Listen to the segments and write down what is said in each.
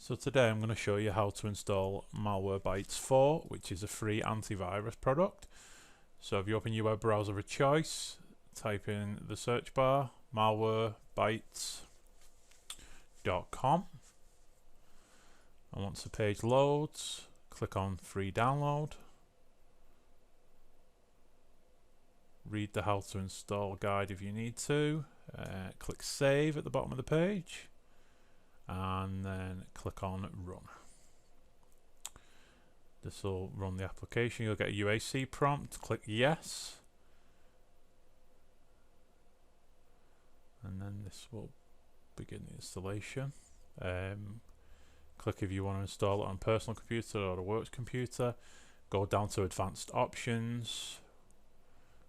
So today I'm going to show you how to install Malwarebytes4, which is a free antivirus product. So if you open your web browser of choice, type in the search bar malwarebytes.com, and once the page loads, click on free download. Read the how to install guide if you need to. Click save at the bottom of the page, and then click on run. This will run the application. You'll get a UAC prompt. Click yes, and then this will begin the installation. Click if you want to install it on a personal computer or a work computer. Go down to advanced options.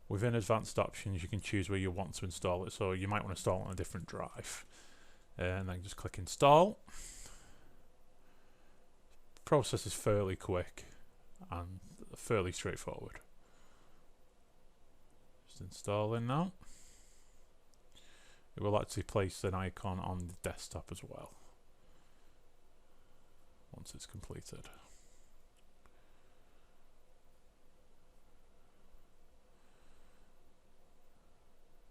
Within advanced options you can choose where you want to install it, so you might want to install it on a different drive, and then just click install. Process is fairly quick and fairly straightforward. Just installing now. It will actually place an icon on the desktop as well once it's completed.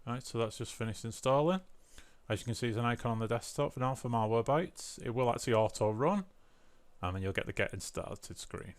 Right, so that's just finished installing. As you can see, there's an icon on the desktop now for Malwarebytes. It will actually auto run, and then you'll get the getting started screen.